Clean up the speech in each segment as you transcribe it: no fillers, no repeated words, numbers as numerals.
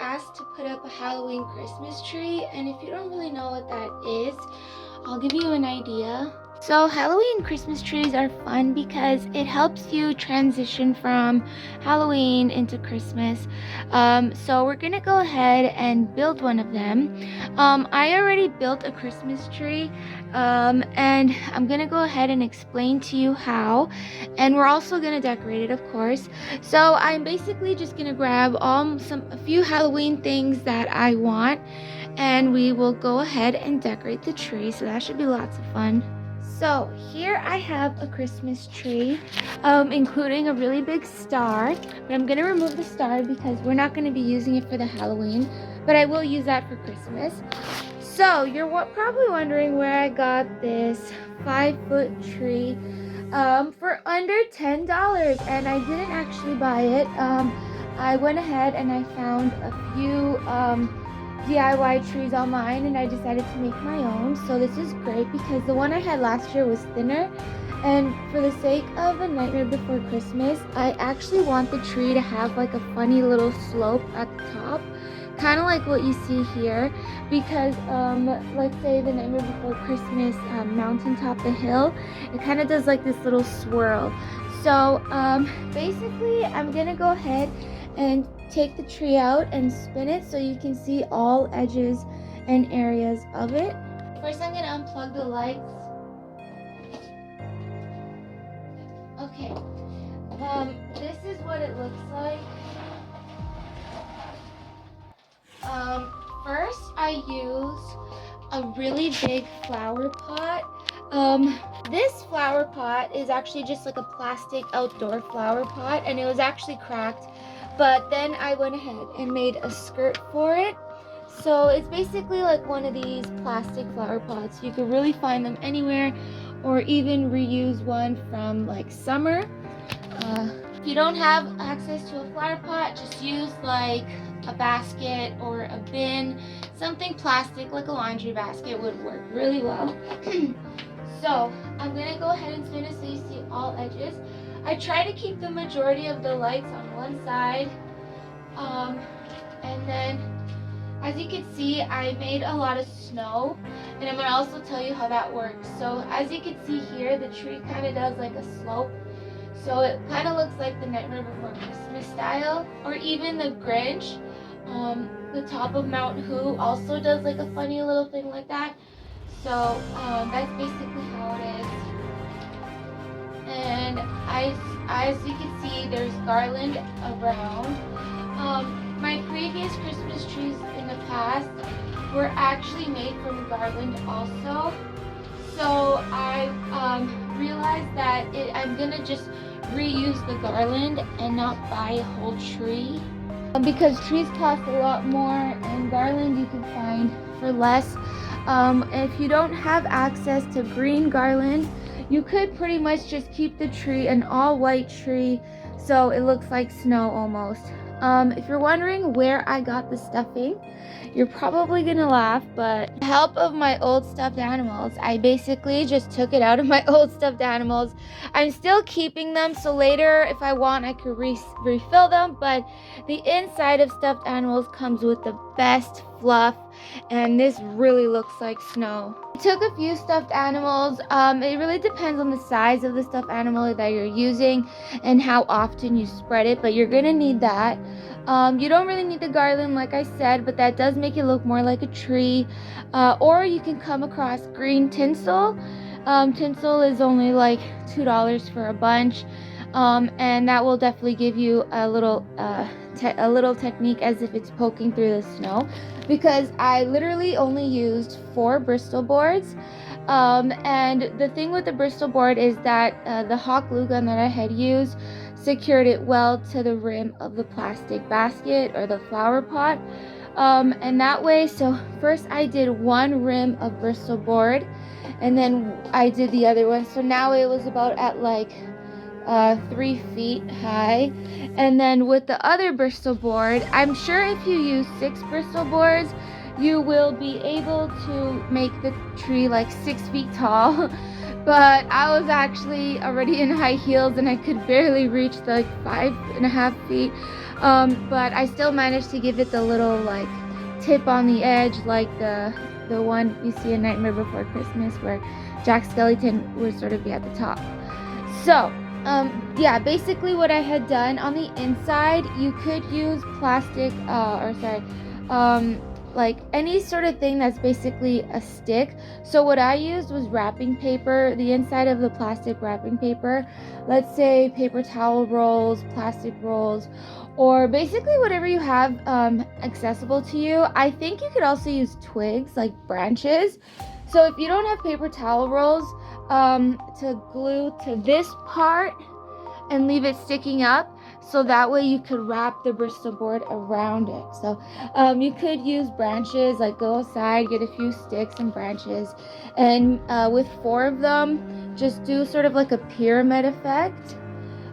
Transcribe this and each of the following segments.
asked to put up a Halloween Christmas tree, and if you don't really know what that is, I'll give you an idea. So Halloween Christmas trees are fun because it helps you transition from Halloween into Christmas. So we're gonna go ahead and build one of them. I already built a Christmas tree, and I'm gonna go ahead and explain to you how, and we're also gonna decorate it, of course. So I'm basically just gonna grab a few Halloween things that I want, and we will go ahead and decorate the tree. So that should be lots of fun. So here I have a Christmas tree, including a really big star, but I'm going to remove the star because we're not going to be using it for the Halloween, but I will use that for Christmas. So you're probably wondering where I got this 5-foot tree for under $10, and I didn't actually buy it. I went ahead and I found a few DIY trees online, and I decided to make my own. So this is great because the one I had last year was thinner, and for the sake of A Nightmare Before Christmas, I actually want the tree to have like a funny little slope at the top, kind of like what you see here, because let's say The Nightmare Before Christmas mountaintop the hill, it kind of does like this little swirl. So basically I'm gonna go ahead and take the tree out and spin it so you can see all edges and areas of it. First I'm going to unplug the lights. Okay, this is what it looks like. First I used a really big flower pot. This flower pot is actually just like a plastic outdoor flower pot, and it was actually cracked. But then I went ahead and made a skirt for it. So it's basically like one of these plastic flower pots. You can really find them anywhere, or even reuse one from like summer. If you don't have access to a flower pot, just use like a basket or a bin. Something plastic like a laundry basket would work really well. So I'm gonna go ahead and spin it so you see all edges. I try to keep the majority of the lights on one side, and then as you can see, I made a lot of snow, and I'm going to also tell you how that works. So as you can see here, the tree kind of does like a slope, so it kind of looks like the Nightmare Before Christmas style, or even the Grinch. The top of Mount Who also does like a funny little thing like that. So that's basically how it is. And as you can see, there's garland around. My previous Christmas trees in the past were actually made from garland also. So I realized that I'm gonna just reuse the garland and not buy a whole tree, because trees cost a lot more and garland you can find for less. If you don't have access to green garland, you could pretty much just keep the tree an all-white tree so it looks like snow almost. If you're wondering where I got the stuffing, you're probably gonna laugh, but with the help of my old stuffed animals, I basically just took it out of my old stuffed animals. I'm still keeping them, so later if I want I could refill them, but the inside of stuffed animals comes with the best fluff, and this really looks like snow. I took a few stuffed animals. It really depends on the size of the stuffed animal that you're using and how often you spread it, but you're gonna need that. You don't really need the garland like I said, but that does make it look more like a tree. Or you can come across green tinsel. Tinsel is only like $2 for a bunch, and that will definitely give you a little technique as if it's poking through the snow, because I literally only used 4 Bristol boards. And the thing with the Bristol board is that the hot glue gun that I had used secured it well to the rim of the plastic basket or the flower pot, and that way. So first I did one rim of Bristol board, and then I did the other one, so now it was about at like 3 feet high. And then with the other Bristol board, I'm sure if you use 6 Bristol boards, you will be able to make the tree like 6 feet tall. but I was actually already in high heels and I could barely reach the like 5.5 feet. But I still managed to give it the little like tip on the edge, like the one you see in Nightmare Before Christmas where Jack Skellington would sort of be at the top. So yeah, basically what I had done on the inside, you could use plastic like any sort of thing that's basically a stick. So what I used was wrapping paper, the inside of the plastic wrapping paper. Let's say paper towel rolls, plastic rolls, or basically whatever you have accessible to you. I think you could also use twigs, like branches. So if you don't have paper towel rolls, to glue to this part and leave it sticking up, so that way you could wrap the Bristol board around it. So you could use branches, like go outside, get a few sticks and branches, and with 4 of them, just do sort of like a pyramid effect.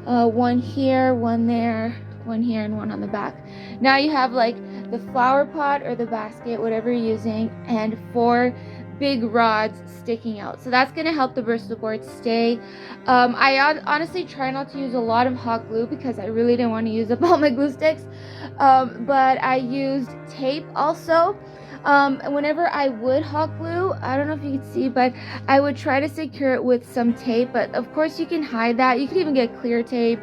One here, one there, one here, and one on the back. Now you have like the flower pot or the basket, whatever you're using, and 4 big rods sticking out. So that's going to help the Bristol board stay. I honestly try not to use a lot of hot glue because I really didn't want to use up all my glue sticks. But I used tape also. Whenever I would hot glue, I don't know if you can see, but I would try to secure it with some tape, but of course you can hide that. You could even get clear tape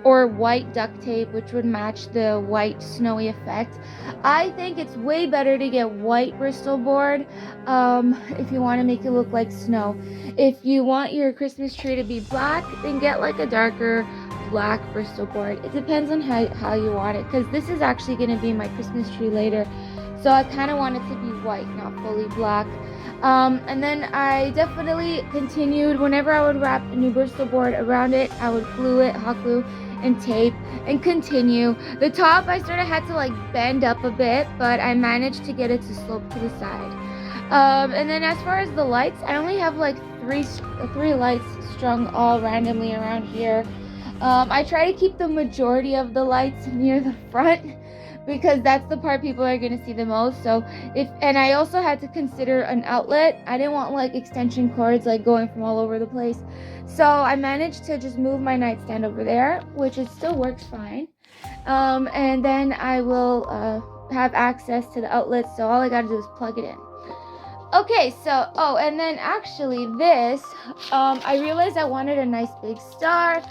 or white duct tape, which would match the white snowy effect. I think it's way better to get white Bristol board if you want to make it look like snow. If you want your Christmas tree to be black, then get like a darker black Bristol board. It depends on how you want it, because this is actually going to be my Christmas tree later. So I kind of want it to be white, not fully black. And then I definitely continued. Whenever I would wrap a new Bristol board around it, I would glue it, hot glue, and tape, and continue. The top I sort of had to like bend up a bit, but I managed to get it to slope to the side. And then as far as the lights, I only have like three lights strung all randomly around here. I try to keep the majority of the lights near the front, because that's the part people are going to see the most. So and I also had to consider an outlet. I didn't want like extension cords like going from all over the place. So I managed to just move my nightstand over there, which it still works fine. And then I will have access to the outlet, so all I got to do is plug it in. Okay, so, and then actually this, I realized I wanted a nice big star,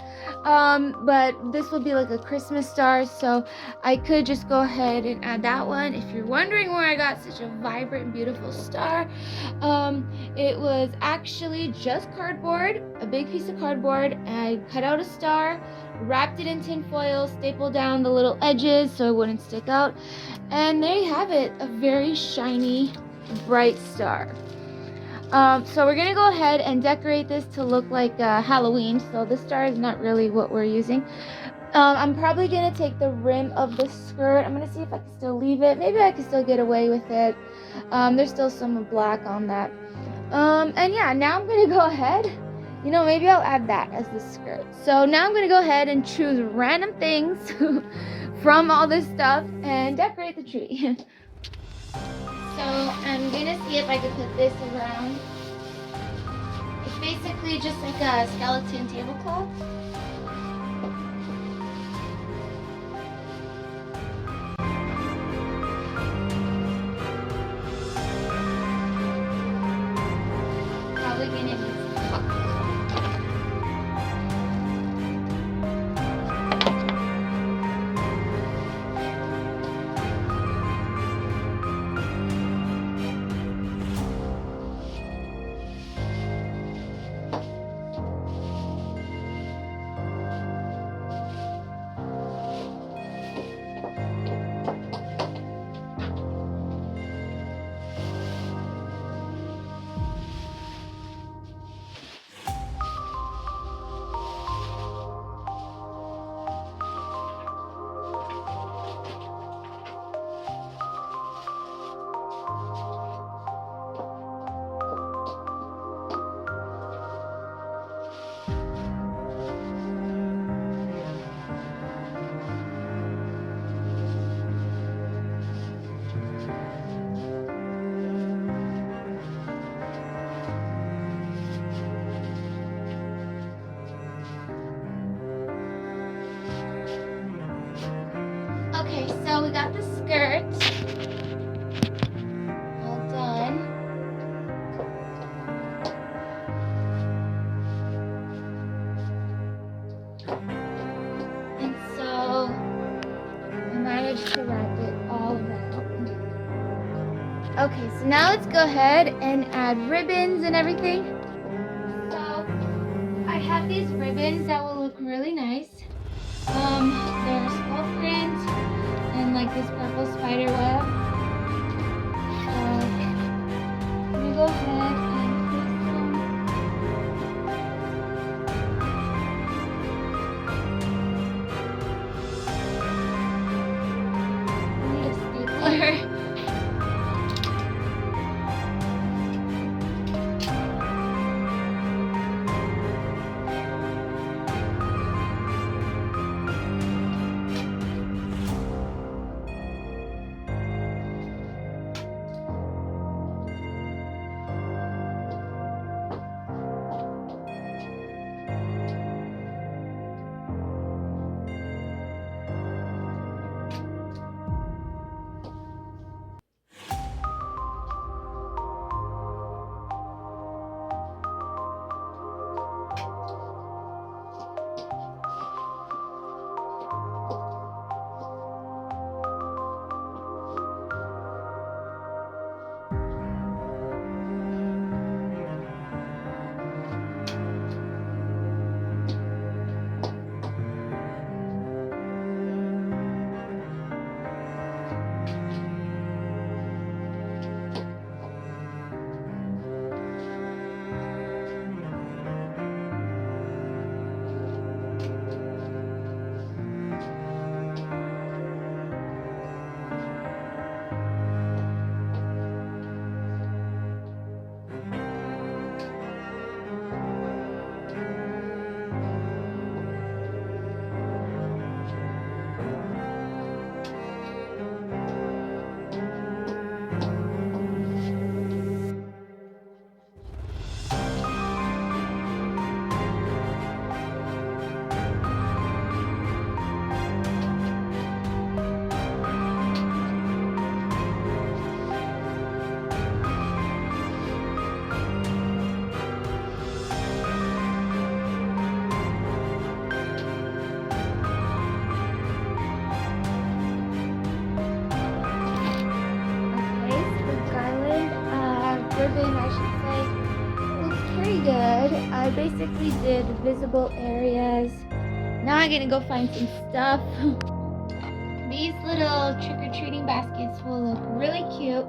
but this will be like a Christmas star, so I could just go ahead and add that one. If you're wondering where I got such a vibrant and beautiful star, it was actually just cardboard, a big piece of cardboard, and I cut out a star, wrapped it in tin foil, stapled down the little edges so it wouldn't stick out, and there you have it, a very shiny, bright star. So we're gonna go ahead and decorate this to look like Halloween. So this star is not really what we're using. I'm probably gonna take the rim of the skirt. I'm gonna see if I can still leave it. Maybe I can still get away with it. There's still some black on that. And yeah, now I'm gonna go ahead. Maybe I'll add that as the skirt. So now I'm gonna go ahead and choose random things from all this stuff and decorate the tree. So I'm gonna see if I can put this around. It's basically just like a skeleton tablecloth. Probably gonna need some hot glue. Okay, so we got the skirt all done. And so I managed to wrap it all around. Okay, so now let's go ahead and add ribbons and everything. So I have these ribbons that will look really nice. There's skull print and like this purple spider web. So I'm gonna go ahead and place them. I need a stapler. Ribbon, I should say, looks pretty good. I basically did visible areas. Now I'm gonna go find some stuff. These little trick-or-treating baskets will look really cute.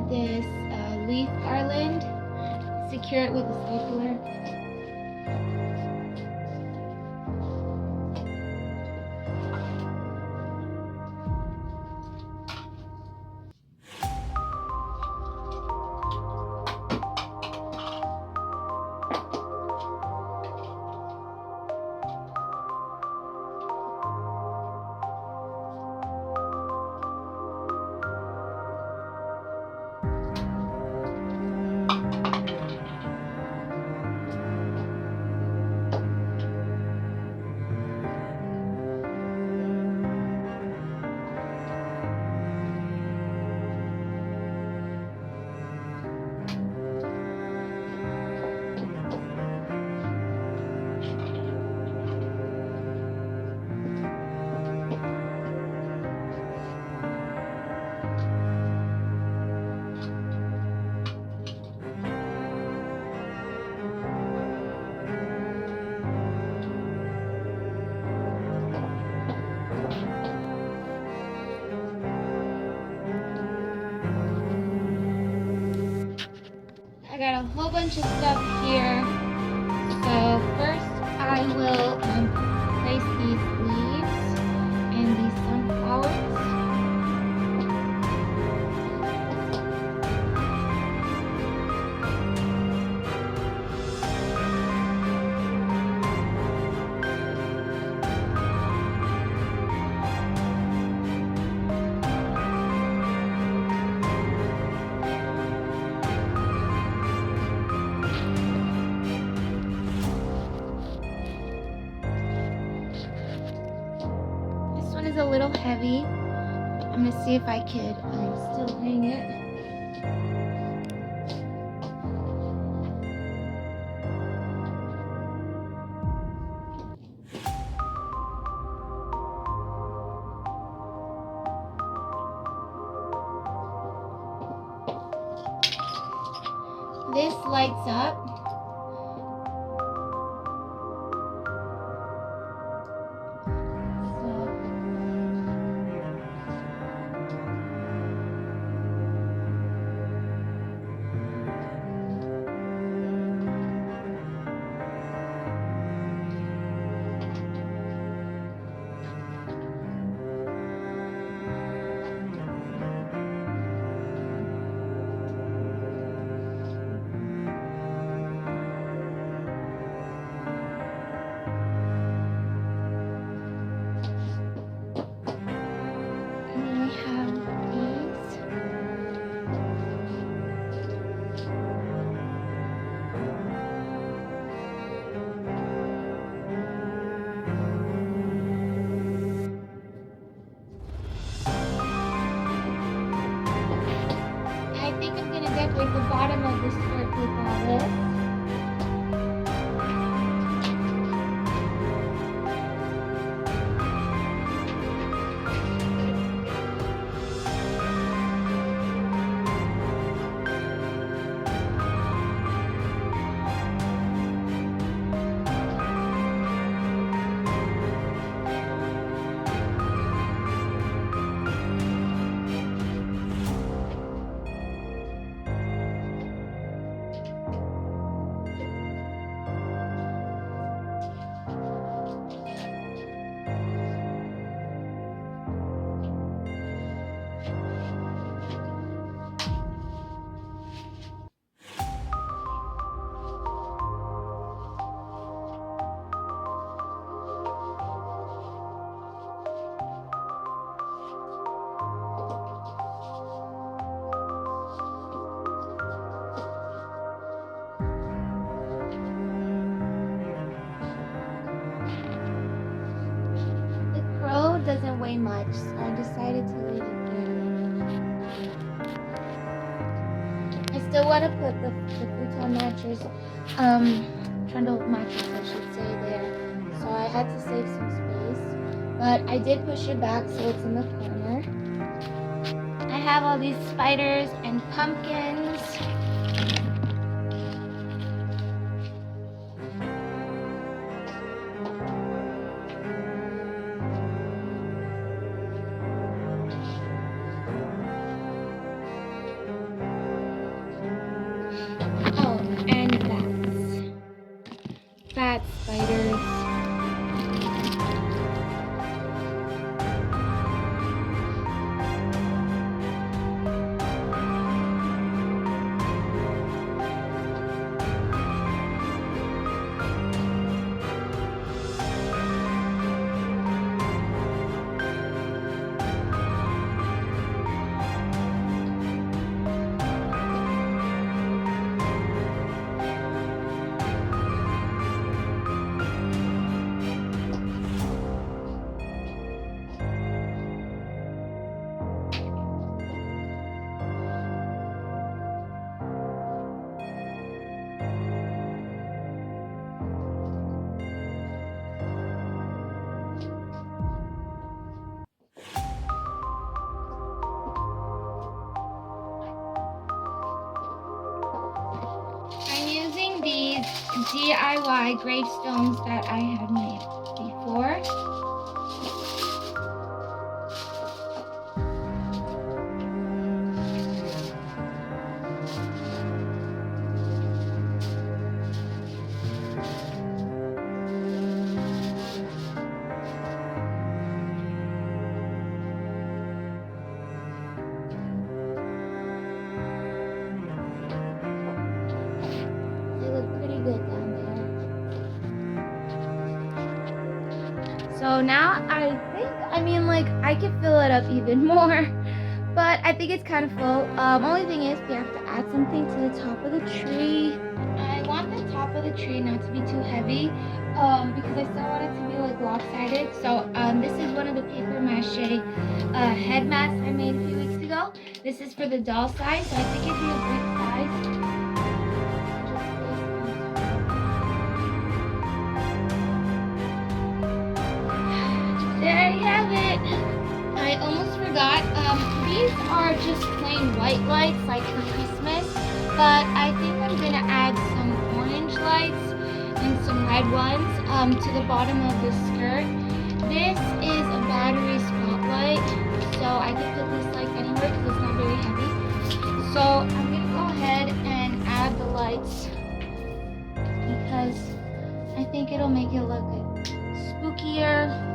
This leaf garland, secure it with a stapler. got a whole bunch of stuff here. So first I will place these leaves and these sunflowers. Is a little heavy. I'm gonna see if I could still hang it. This lights up. Decorate the bottom of the skirt with all this. Doesn't weigh much, so I decided to leave it there. I still want to put the futon mattress, trundle mattress I should say, there, so I had to save some space, but I did push it back so it's in the corner. I have all these spiders and pumpkins. Fat spiders. These DIY gravestones that I had made before. So now I think, like I can fill it up even more, but I think it's kind of full. Only thing is we have to add something to the top of the tree. I want the top of the tree not to be too heavy, because I still want it to be like lopsided. So this is one of the paper mache head masks I made a few weeks ago. This is for the doll size, so I think it'd be a great size. There you have it. I almost forgot. These are just plain white lights, like for Christmas. But I think I'm gonna add some orange lights and some red ones to the bottom of the skirt. This is a battery spotlight, so I can put this like anywhere because it's not very heavy. So I'm gonna go ahead and add the lights because I think it'll make it look spookier.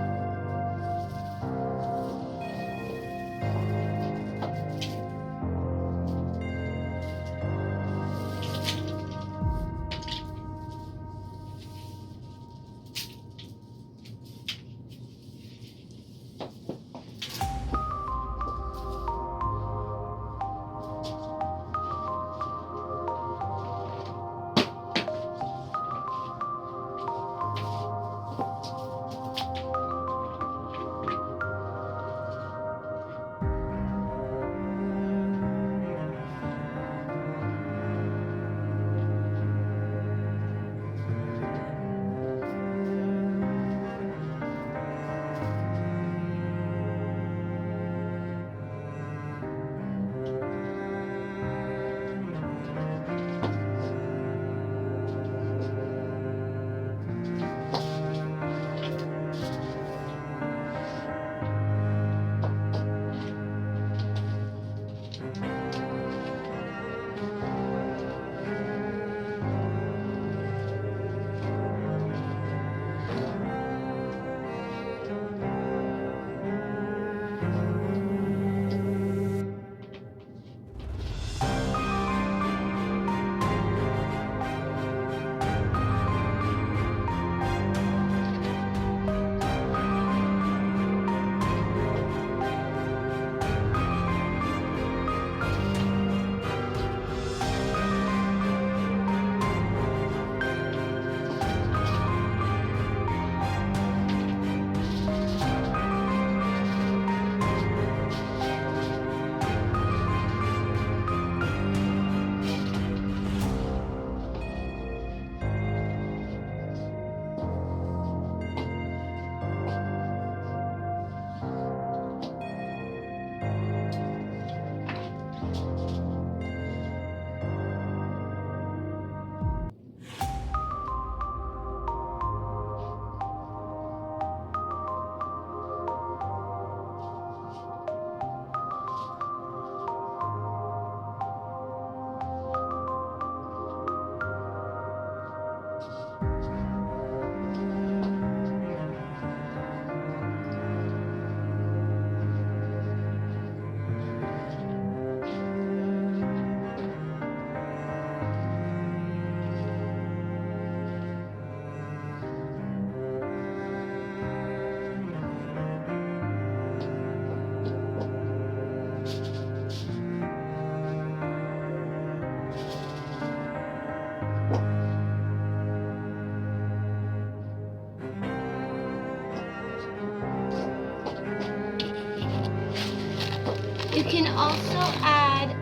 You can also add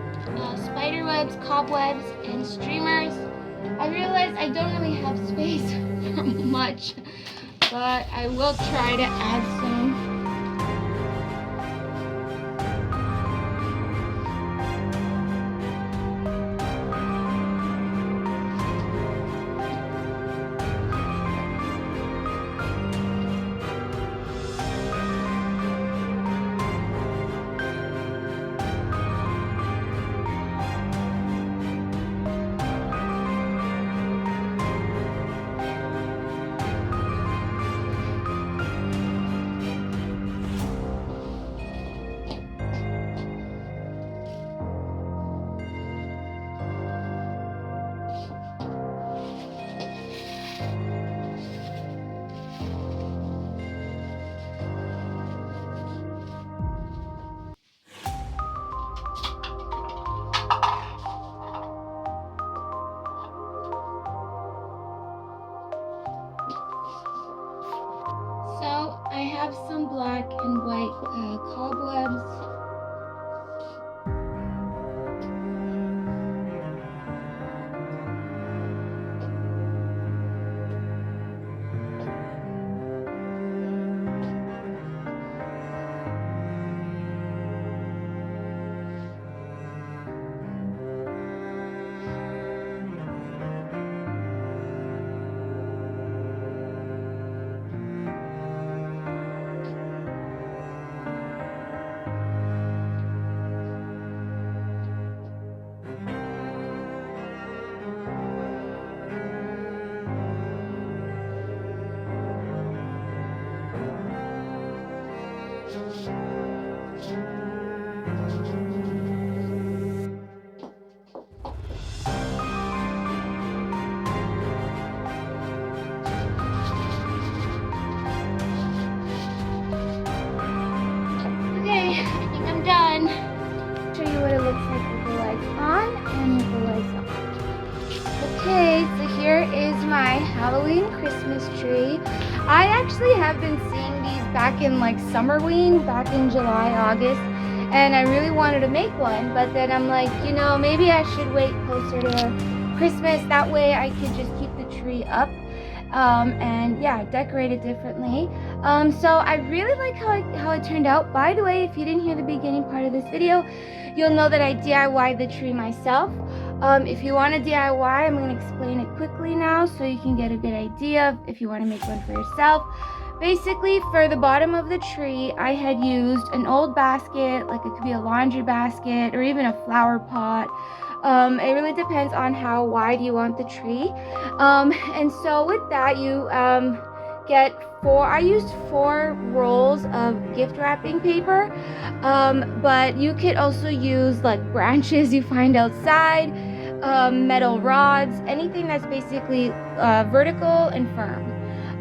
spider webs, cobwebs, and streamers. I realized I don't really have space for much, but I will try to add some. black and white cobwebs. Okay, I think I'm done. Show you what it looks like with the lights on and with the lights off. Okay, so here is my Halloween Christmas tree. I actually have been seeing these back in like Summerween, back in July, August, and I really wanted to make one, but then I'm like, you know, maybe I should wait closer to Christmas. That way I could just keep the tree up and yeah, decorate it differently. So I really like how it turned out. By the way, if you didn't hear the beginning part of this video, you'll know that I DIY'd the tree myself. If you want to DIY, I'm going to explain it quickly now so you can get a good idea if you want to make one for yourself. Basically, for the bottom of the tree, I had used an old basket, like it could be a laundry basket or even a flower pot. It really depends on how wide you want the tree. And so with that, you get I used 4 rolls of gift wrapping paper, but you could also use like branches you find outside, metal rods, anything that's basically vertical and firm.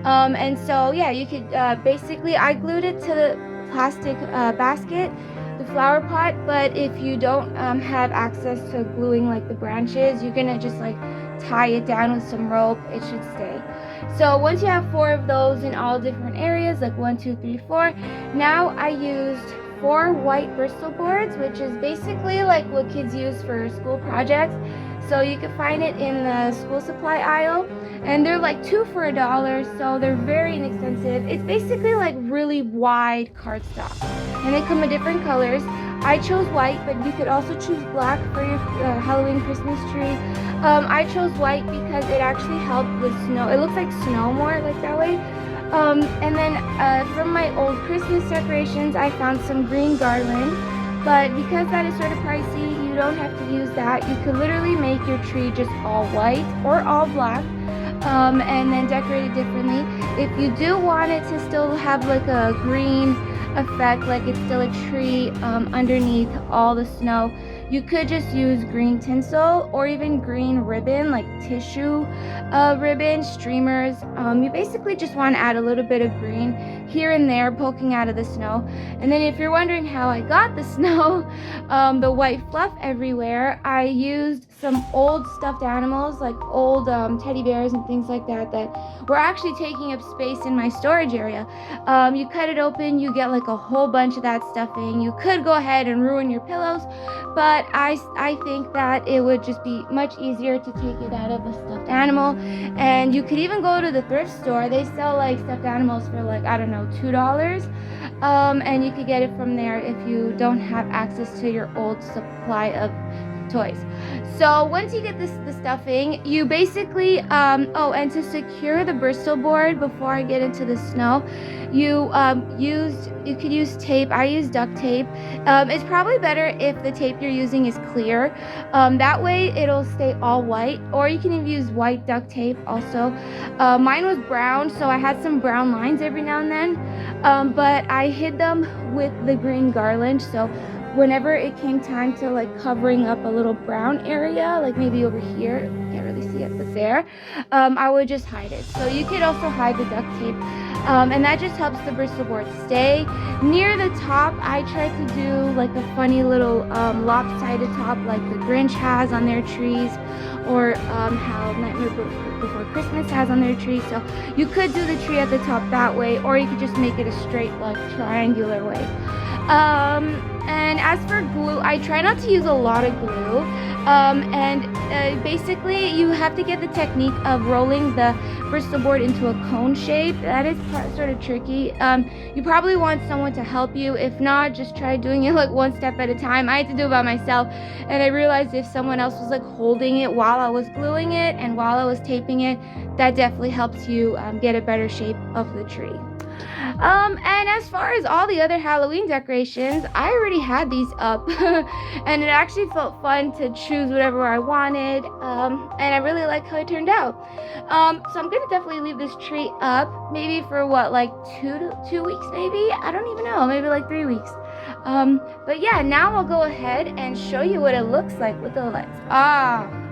And so yeah, you could basically, I glued it to the plastic basket, the flower pot, but if you don't have access to gluing like the branches, you're gonna just like tie it down with some rope. It should stay. So once you have 4 of those in all different areas, like 1, 2, 3, 4, now I used 4 white Bristol boards, which is basically like what kids use for school projects. So you can find it in the school supply aisle, and they're like 2 for $1, so they're very inexpensive. It's basically like really wide cardstock, and they come in different colors. I chose white, but you could also choose black for your Halloween Christmas tree. I chose white because it actually helped with snow. It looks like snow more like that way. And then from my old Christmas decorations, I found some green garland. But because that is sort of pricey, you don't have to use that. You could literally make your tree just all white or all black, and then decorate it differently. If you do want it to still have like a green effect, like it's still a tree underneath all the snow, you could just use green tinsel or even green ribbon, like tissue ribbon, streamers. You basically just want to add a little bit of green here and there poking out of the snow. And then if you're wondering how I got the snow, the white fluff everywhere, I used some old stuffed animals, like old teddy bears and things like that were actually taking up space in my storage area. You cut it open, you get like a whole bunch of that stuffing. You could go ahead and ruin your pillows, but I think that it would just be much easier to take it out of a stuffed animal. And you could even go to the thrift store. They sell like stuffed animals for like, I don't know, $2. And you could get it from there if you don't have access to your old supply of toys. So once you get the stuffing, you basically and to secure the Bristol board before I get into the snow, you could use tape. I use duct tape. It's probably better if the tape you're using is clear. That way it'll stay all white, or you can even use white duct tape also. Mine was brown, so I had some brown lines every now and then, but I hid them with the green garland. So whenever it came time to like covering up a little brown area, like maybe over here, can't really see it, but there, I would just hide it. So you could also hide the duct tape, and that just helps the Bristol board stay. Near the top, I try to do like a funny little lopsided top like the Grinch has on their trees, or how Nightmare Before Christmas has on their tree. So you could do the tree at the top that way, or you could just make it a straight like triangular way. And as for glue, I try not to use a lot of glue. Basically you have to get the technique of rolling the Bristol board into a cone shape. That is sort of tricky. You probably want someone to help you. If not, just try doing it like one step at a time. I had to do it by myself, and I realized if someone else was like holding it while I was gluing it and while I was taping it, that definitely helps you get a better shape of the tree. And as far as all the other Halloween decorations, I already had these up and it actually felt fun to choose whatever I wanted, and I really like how it turned out. So I'm gonna definitely leave this tree up maybe for what, like 2 weeks maybe? I don't even know, maybe like 3 weeks. But yeah, now I'll go ahead and show you what it looks like with the lights.